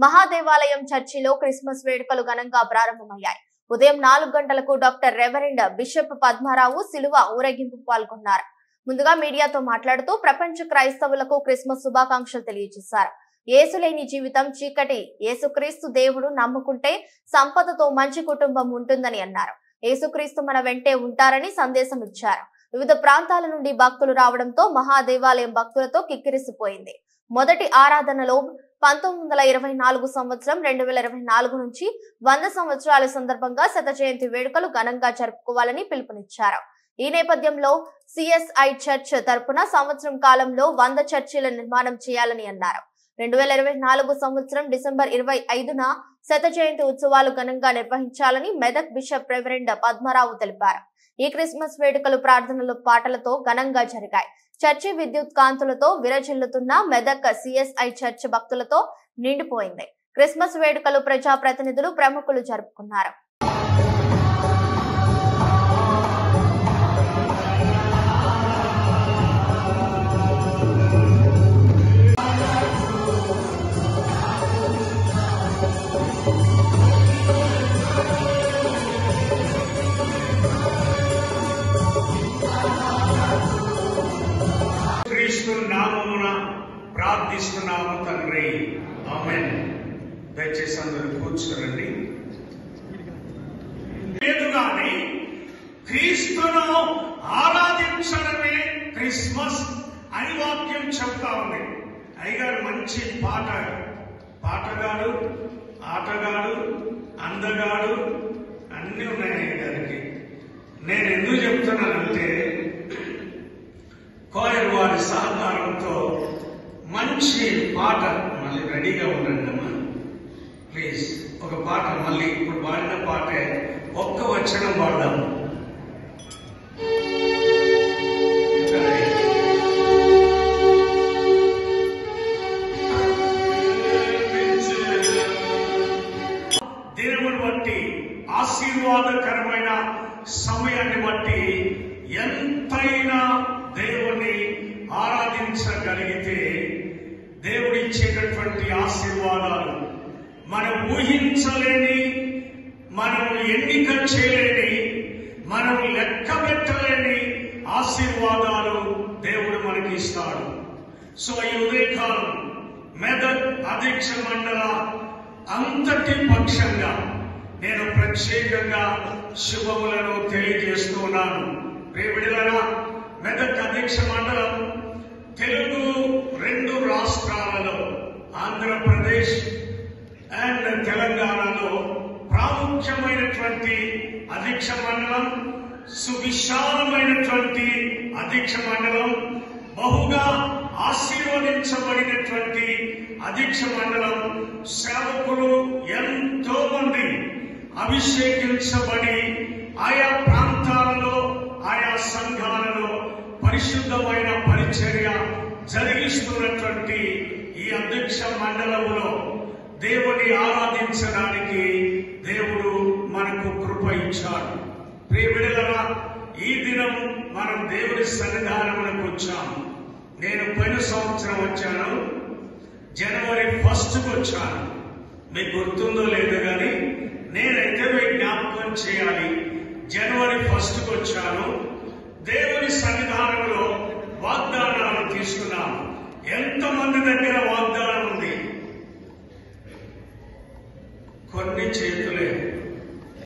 మహాదేవాలయం చర్చిలో క్రిస్మస్ వేడుకలు ఘనంగా ప్రారంభమయ్యాయి. ఉదయం 4 గంటలకు డాక్టర్ రెవరెండ్ బిషప్ పద్మారావు సిలువ ఊరేగింపు పాల్గొన్నారు. ముందుగా మీడియాతో మాట్లాడుతూ ప్రపంచ క్రైస్తవులకు క్రిస్మస్ శుభాకాంక్షలు తెలియజేశారు. యేసులేని జీవితం చీకటి, యేసుక్రీస్తు దేవుడు నమ్ముకుంటే సంపదతో మంచి కుటుంబం ఉంటుందని అన్నారు. యేసుక్రీస్తు మన వెంటే ఉంటారని సందేశం ఇచ్చారు. వివిధ ప్రాంతాల నుండి భక్తులు రావడంతో మహాదేవాలయం భక్తులతో కిక్కిరిసిపోయింది. మొదటి ఆరాధనలో 1924 సంవత్సరం 2024 నుంచి 100 సంవత్సరాల సందర్భంగా శత జయంతి వేడుకలు ఘనంగా జరుపుకోవాలని పిలుపునిచ్చారు. ఈ నేపథ్యంలో సిఎస్ఐ చర్చ్ తరపున సంవత్సరం కాలంలో 100 చర్చిల నిర్మాణం చేయాలని అన్నారు. 2024 సంవత్సరం డిసెంబర్ 25న శత జయంతి ఉత్సవాలు ఘనంగా నిర్వహించాలని మెదక్ బిషప్ రెవరెండ్ పద్మారావు తెలిపారు. ఈ క్రిస్మస్ వేడుకలు ప్రార్థనలు పాటలతో ఘనంగా జరిగాయి. చర్చి విద్యుత్ కాంతులతో విరజిల్లుతున్న మెదక్ సిఎస్ఐ చర్చ్ భక్తులతో నిండిపోయింది. క్రిస్మస్ వేడుకలు ప్రజా ప్రతినిధులు, ప్రముఖులు జరుపుకున్నారు. నామమున ప్రార్థిస్తున్నాము తండ్రి, ఆమేన్. దయచేసి అందరూ కూర్చోరండి. లేదుగాని క్రీస్తును ఆరాధించడమే క్రిస్మస్ అని వాక్యం చెప్తా ఉంది. అయ్యగారు మంచి పాటగాడు, ఆటగాడు, అందగాడు అన్ని ఉన్నాయి అయ్యగారికి. నేను ఎందుకు చెప్తున్నానంటే కోయర్ వారి సహకారంతో మంచి పాట, మళ్ళీ రెడీగా ఉండండి అమ్మా ప్లీజ్. ఒక పాట మళ్ళీ ఇప్పుడు పాడిన పాటే ఒక్క వచనం పాడదాం. దినమును బట్టి, ఆశీర్వాదకరమైన సమయాన్ని బట్టి ఎంతైనా దేవుణ్ణి ఆరాధించగలిగితే దేవుడిచ్చేటటువంటి ఆశీర్వాదాలు మనం ఊహించలేని, మనం ఎన్నిక చేయలేని, మనం లెక్క పెట్టలేని ఆశీర్వాదాలు దేవుడు మనకి ఇస్తాడు. సో ఈ ఉదయకాలం మెదక్ అధ్యక్ష మండల అంతటి పక్షంగా నేను ప్రత్యేకంగా శుభములను తెలియజేస్తున్నాను. ప్రియబిడ్డలారా, మెదక్ అధ్యక్ష మండలం తెలుగు 2 రాష్ట్రాలలో, ఆంధ్రప్రదేశ్ అండ్ తెలంగాణలో ప్రాముఖ్యమైనటువంటి అధ్యక్ష మండలం, సువిశాలమైనటువంటి అధ్యక్ష మండలం, బహుగా ఆశీర్వదించబడినటువంటి అధ్యక్ష మండలం. సేవకులు ఎంతో మంది అభిషేకించబడి ఆయా ప్రాంతాలలో, ఆయా సంఘాలలో పరిశుద్ధమైన పరిచర్య జరిగిస్తున్నటువంటి ఈ అధ్యక్ష మండలంలో దేవుని ఆరాధించడానికి దేవుడు మనకు కృప ఇచ్చాడు. ప్రియబిడ్డలారా, ఈ దినం మనం దేవుని సన్నిధానమునకు వచ్చాము. నేను పోయిన సంవత్సరం వచ్చాను, జనవరి 1కు వచ్చాను. మీకు గుర్తుందో లేదో కానీ నేనైతే మీకు జ్ఞాపకం చేయాలి. జనవరి 1కు వచ్చాను. దేవుని సన్నిధానంలో వాగ్దానాలు తీసుకున్నాను. ఎంతమంది దగ్గర వాగ్దానం ఉంది? కొన్ని చేతులే.